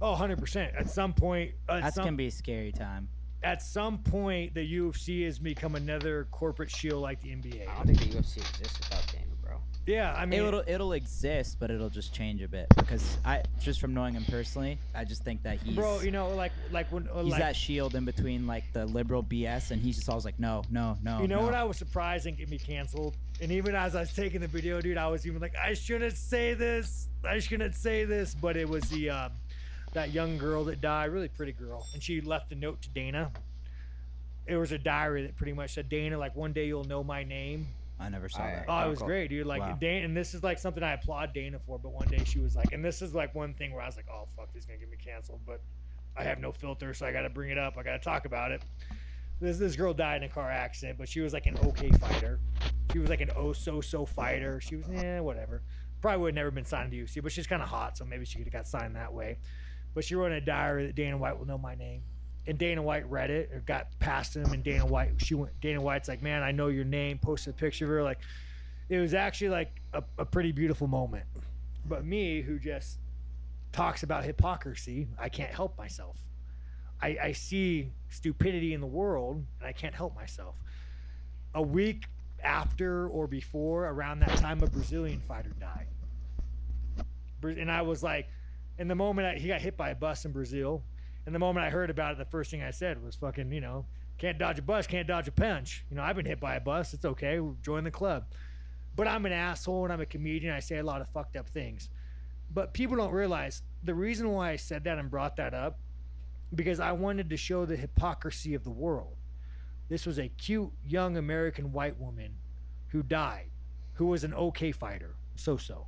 Oh, 100%. At some point, That's gonna be a scary time. at some point, the UFC has become another corporate shield like the NBA. I don't think the UFC exists without Dana, bro. Yeah, I mean, It'll exist, but it'll just change a bit because I just from knowing him personally, I just think that he's bro, you know, like when he's like, that shield in between like the liberal BS, and he's just always like, no, no, no. you know no. what I was surprised and get me canceled. And even as I was taking the video, dude, I was even like, I shouldn't say this. I shouldn't say this. But it was the that young girl that died, really pretty girl, and she left a note to Dana. It was a diary that pretty much said, Dana, like one day you'll know my name. I never saw Alright. that. Oh, it Oh, was cool. great, dude. Like Wow. Dana, and this is like something I applaud Dana for. But one day she was like, and this is like one thing where I was like, oh fuck, this is gonna get me canceled. But I have no filter, so I got to bring it up. I got to talk about it. This girl died in a car accident, but she was like an okay fighter. She was like an so fighter. She was whatever. Probably would have never been signed to UFC, but she's kind of hot, so maybe she could have got signed that way. But she wrote in a diary that Dana White will know my name. And Dana White read it or got past him, and Dana White's like, man, I know your name, posted a picture of her. Like, it was actually like a pretty beautiful moment. But me, who just talks about hypocrisy, I can't help myself. I see stupidity in the world, and I can't help myself. A week after or before, around that time, a Brazilian fighter died. And I was like, in the moment he got hit by a bus in Brazil, and the moment I heard about it, the first thing I said was fucking, you know, can't dodge a bus, can't dodge a punch. You know, I've been hit by a bus. It's okay. Join the club. But I'm an asshole and I'm a comedian. I say a lot of fucked up things. But people don't realize the reason why I said that and brought that up, because I wanted to show the hypocrisy of the world. This was a cute, young American white woman who died, who was an okay fighter, so-so.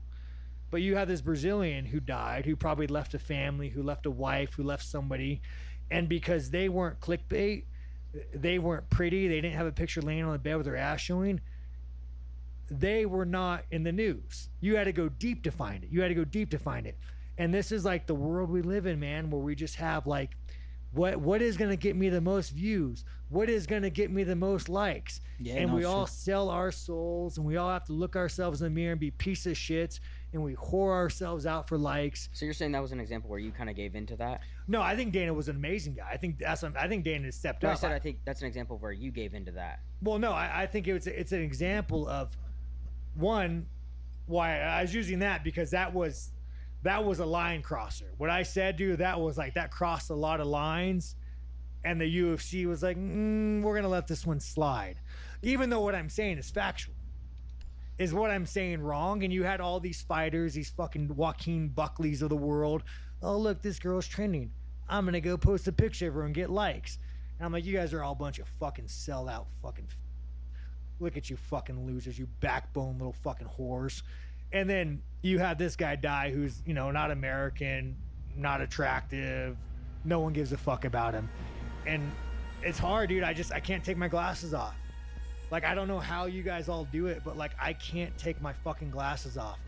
But you have this Brazilian who died, who probably left a family, who left a wife, who left somebody. And because they weren't clickbait, they weren't pretty, they didn't have a picture laying on the bed with their ass showing, they were not in the news. You had to go deep to find it. And this is like the world we live in, man, where we just have like, what is going to get me the most views? What is going to get me the most likes? Yeah, And no, we it's all true. sell our souls, and we all have to look ourselves in the mirror and be piece of shits, and we whore ourselves out for likes. So you're saying that was an example where you kind of gave into that? No, I think Dana was an amazing guy. I think Dana stepped No, I up. said I think that's an example where you gave into that. Well, no, I think it's an example of one, why I was using that because that was a line crosser. What I said, dude, that was like that crossed a lot of lines, and the UFC was like, we're gonna let this one slide, even though what I'm saying is factual. Is what I'm saying wrong? And you had all these fighters, these fucking Joaquin Buckleys of the world. Oh, look, this girl's trending. I'm gonna go post a picture of her and get likes. And I'm like, you guys are all a bunch of fucking sellout fucking. Look at you fucking losers, you backbone little fucking whores. And then you had this guy die who's, you know, not American, not attractive. No one gives a fuck about him. And it's hard, dude. I can't take my glasses off. Like, I don't know how you guys all do it, but like, I can't take my fucking glasses off.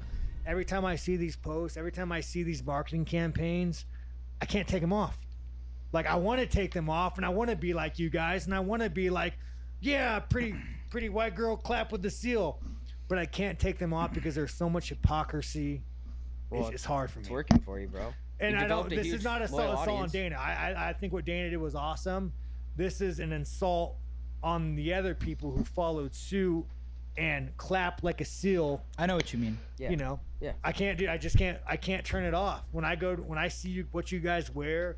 Every time I see these posts, every time I see these marketing campaigns, I can't take them off. Like, I want to take them off, and I want to be like you guys, and I want to be like, yeah, pretty white girl, clap with the seal. But I can't take them off because there's so much hypocrisy. Well, It's hard for me. It's working for you, bro. And You I don't. developed a This is huge, not a loyal assault on audience. Dana. I think what Dana did was awesome. This is an insult on the other people who followed suit and clap like a seal. I know what you mean. Yeah. You know. Yeah. I can't turn it off. When I see what you guys wear,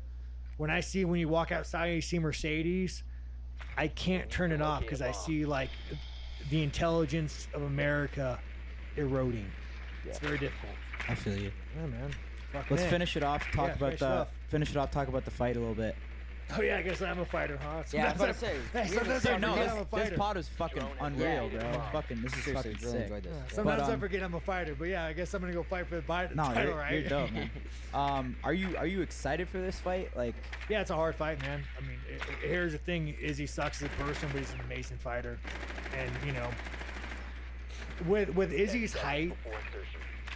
when you walk outside and you see Mercedes, I can't turn it off because I see like the intelligence of America eroding. It's very difficult. I feel you. Yeah, man. Fucking Let's A. finish it off. Yeah, finish it off. Talk about the fight a little bit. Oh yeah, I guess I'm a fighter, huh? Yeah, I was about to say. Sometimes I Dude, no, forget I'm a this fighter. pod is fucking unreal, Yeah. bro. Fucking, this is Seriously, fucking really sick. enjoyed this. Yeah, Yeah. sometimes But, I forget I'm a fighter, but yeah, I guess I'm gonna go fight for the No, title, right? you're dope, man. Are you excited for this fight? Like, Yeah, it's a hard fight, man. I mean, here's the thing: Izzy sucks as a person, but he's an amazing fighter. And you know, with Izzy's height,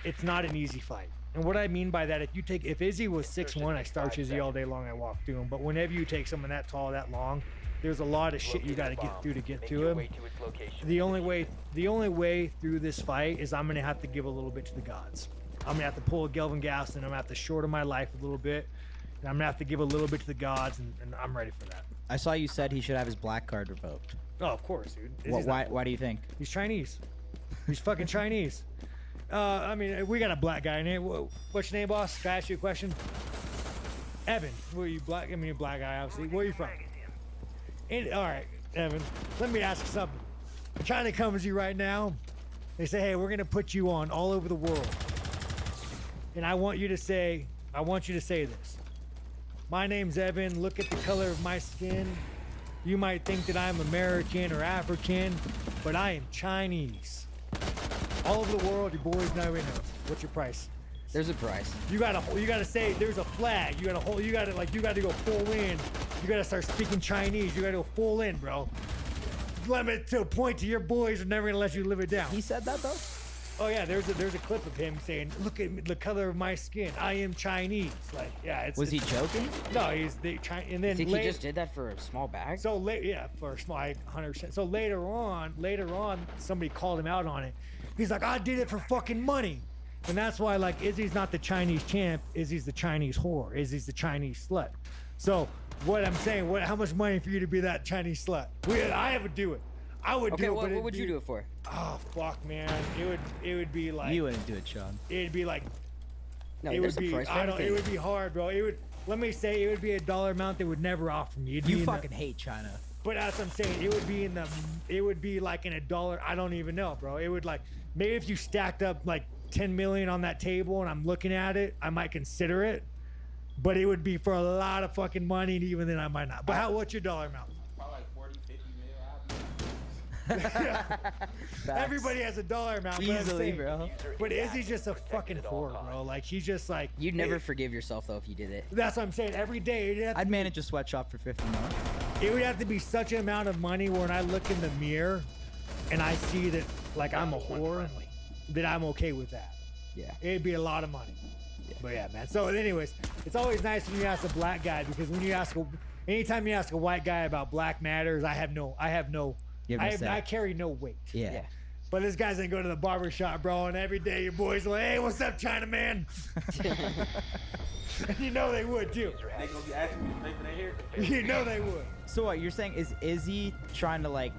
it's not an easy fight. And what I mean by that, if Izzy was 6'1", I starch Izzy all day long. I walk through him. But whenever you take someone that tall, that long, there's a lot of shit you got to get through to get to him. The only way through this fight is I'm gonna have to give a little bit to the gods. I'm gonna have to pull a Gelvin Gaston. I'm gonna have to shorten my life a little bit, And I'm gonna have to give a little bit to the gods, and I'm ready for that. I saw you said he should have his black card revoked. Oh, of course, dude. Why do you think? He's Chinese. He's fucking Chinese. I mean, we got a black guy in here. What's your name, boss? Can I ask you a question? Evan. Where are you black? I mean, you're a black guy, obviously. Where are you from? All right, Evan. Let me ask you something. China comes to you right now. They say, hey, we're gonna put you on all over the world. And I want you to say this. My name's Evan. Look at the color of my skin. You might think that I'm American or African, but I am Chinese. All over the world, your boys know. What's your price? There's a price. You gotta say there's a flag. You gotta go full in. You gotta start speaking Chinese. You gotta go full in, bro. Limit to a point to your boys are never gonna let you live it down. He said that though. Oh yeah, there's a clip of him saying, "Look at the color of my skin. I am Chinese." Like, yeah, Was he joking? No, he's the China. And then Think he just did that for a small bag? So yeah, for a small, 100%. So later on, somebody called him out on it. He's like, "I did it for fucking money," and that's why like Izzy's not the Chinese champ. Izzy's the Chinese whore. Izzy's the Chinese slut. So what I'm saying, how much money for you to be that Chinese slut? I would do it. I would do it. Okay, what would you do it for? Oh fuck, man! It would be like You wouldn't do it, Sean. it'd be like No, it there's would a be price for I don't. It everything. would be hard, bro. Let me say it would be a dollar amount they would never offer me. It'd be You in the- fucking hate China. But that's what I'm saying. It would be like in a dollar. I don't even know, bro. It would like maybe if you stacked up like 10 million on that table and I'm looking at it, I might consider it. But it would be for a lot of fucking money, and even then I might not. But what's your dollar amount? Probably like 40, 50 mil. Everybody has a dollar amount. but I'm Easily, saying- bro. But Izzy's just a fucking whore, bro. Like he's just like You'd never forgive yourself though if you did it. That's what I'm saying. Every day I'd manage a sweatshop for 50 mil. it would have to be such an amount of money when I look in the mirror and I see that like I'm a whore, that I'm okay with that. Yeah. It'd be a lot of money. But yeah, man. So anyways, it's always nice when you ask a black guy, because when you ask anytime you ask a white guy about Black Matters, I carry no weight. Yeah. But this guy's gonna go to the barber shop, bro, and every day your boys are like, hey, what's up, China man? And you know they would too. They gonna be asking me to pay for their hair. You know they would. So what you're saying is he trying to like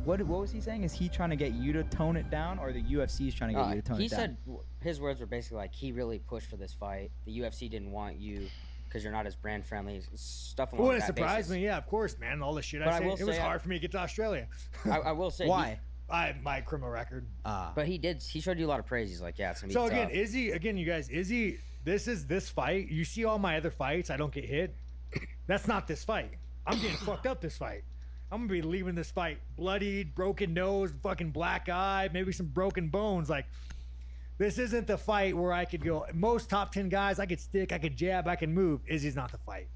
what was he saying? Is he trying to get you to tone it down, or the UFC is trying to get you to tone He it down? said his words were basically like he really pushed for this fight. The UFC didn't want you because you're not as brand friendly. Stuff along Wouldn't that surprise basis. me. Yeah, of course, man. All the shit But I I say. will It was say, hard for me to get to Australia. I will say Why? My criminal record. But he showed you a lot of praise. He's like, yeah, it's gonna be So tough. again, you guys, Izzy, this fight. You see all my other fights, I don't get hit. That's not this fight. I'm getting fucked up this fight. I'm gonna be leaving this fight bloodied, broken nose, fucking black eye, maybe some broken bones. Like, this isn't the fight where I could go. Most top 10 guys, I could stick, I could jab, I can move. Izzy's not the fight.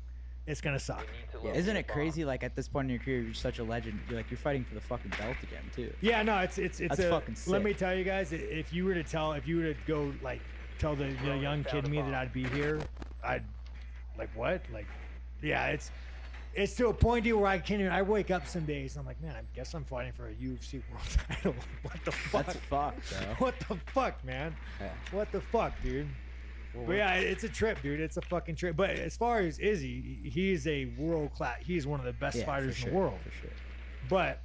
It's gonna suck. Isn't it crazy? Like at this point in your career, you're such a legend. You're fighting for the fucking belt again, too. Yeah, no, it's That's a, fucking sick. Let me tell you guys, if you were to go like tell the young kid me that I'd be here, I'd like what? Like, yeah, it's to a point where I can't even. I wake up some days and I'm like, man, I guess I'm fighting for a UFC world title. What the fuck? That's fucked, bro. What the fuck, man? Yeah. What the fuck, dude? But yeah, it's a trip, dude. It's a fucking trip. But as far as Izzy, he's a world class. He's one of the best Yeah, fighters for in sure, the world. for sure. But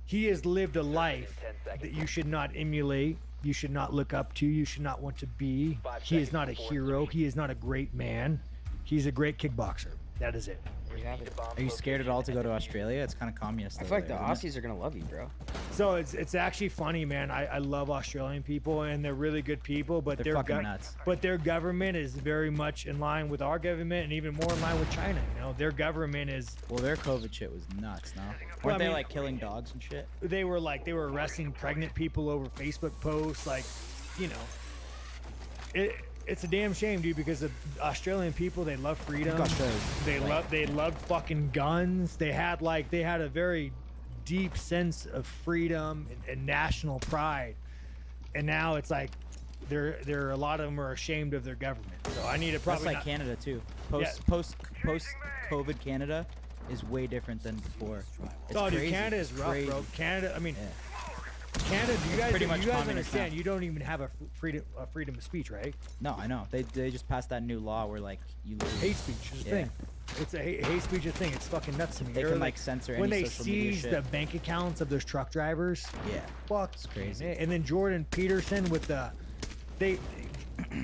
he has lived a life that you should not emulate. You should not look up to. You should not want to be. He is not a hero. He is not a great man. He's a great kickboxer. That is it. There you have it. Are you scared at all to go to Australia? It's kind of communist. I over feel like the there, isn't it? Aussies are gonna love you, bro. So it's actually funny, man. I love Australian people, and they're really good people, but They're their fucking nuts. But their government is very much in line with our government, and even more in line with China. You know, their government is. Well, their COVID shit was nuts, no? Weren't Well, I they mean- like killing dogs and shit? They were arresting pregnant people over Facebook posts, like, you know. It's a damn shame, dude, because the Australian people, they love freedom. They love fucking guns. They had a very deep sense of freedom and national pride. And now it's like they're a lot of them are ashamed of their government. So I need to That's probably like not- Canada too. Yeah. Post COVID Canada is way different than before. It's Oh, dude, crazy. Canada is It's rough, crazy. bro. Canada, I mean, Yeah. Canada, you guys, pretty you much guys communist understand? now. You don't even have a freedom of speech, right? No, I know. They just passed that new law where like you literally Hate speech is a Yeah. thing. It's a hate speech a thing. It's fucking nuts to me. they They're can like censor when any they social media seize shit. the bank accounts of those truck drivers. Yeah. Fuck, It's crazy. And then Jordan Peterson with the, they.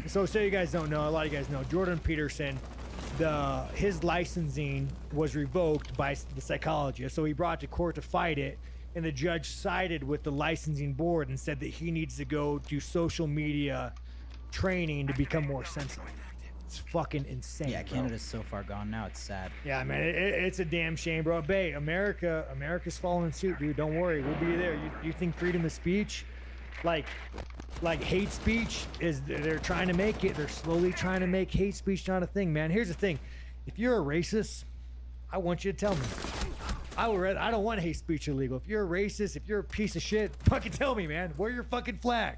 So you guys don't know, a lot of you guys know Jordan Peterson. His licensing was revoked by the psychologist, so he brought it to court to fight it, and the judge sided with the licensing board and said that he needs to go do social media training to become more sensitive. It's fucking insane. Yeah, bro. Canada's so far gone now. It's sad. Yeah, man, it's a damn shame, bro. Bay, America's following suit, dude. Don't worry, we'll be there. You think freedom of speech, like hate speech is? They're trying to make it. They're slowly trying to make hate speech not a thing, man. Here's the thing: if you're a racist, I want you to tell me. I don't want hate speech illegal. If you're a racist, if you're a piece of shit, fucking tell me, man. Wear your fucking flag.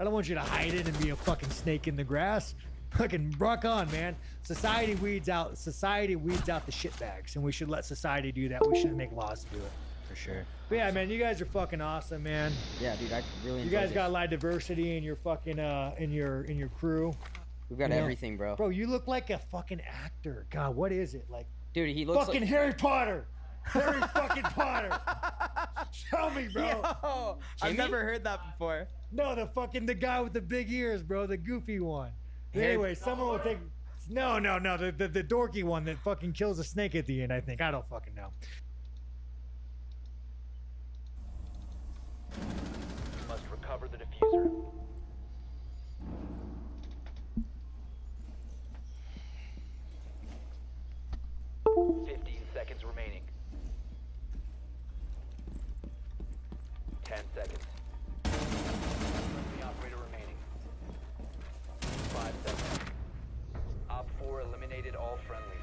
I don't want you to hide it and be a fucking snake in the grass. Fucking rock on, man. Society weeds out the shitbags, and we should let society do that. We shouldn't make laws to do it. For sure. But yeah, man, you guys are fucking awesome, man. Yeah, dude, I really You enjoyed guys this. got a lot of diversity in your fucking in your crew. We've got you know. everything, bro. Bro, you look like a fucking actor. God, what is it? Like Dude, he looks fucking like Harry Potter. Harry fucking Potter. Tell me, bro. Yo, I've Jimmy? never heard that before. No, the guy with the big ears, bro, the goofy one. Anyway, someone will think. No, the dorky one that fucking kills a snake at the end. I think I don't fucking know. Must recover the diffuser. Seconds remaining. 10 seconds. The operator remaining. 5 seconds. Op 4 eliminated all friendlies.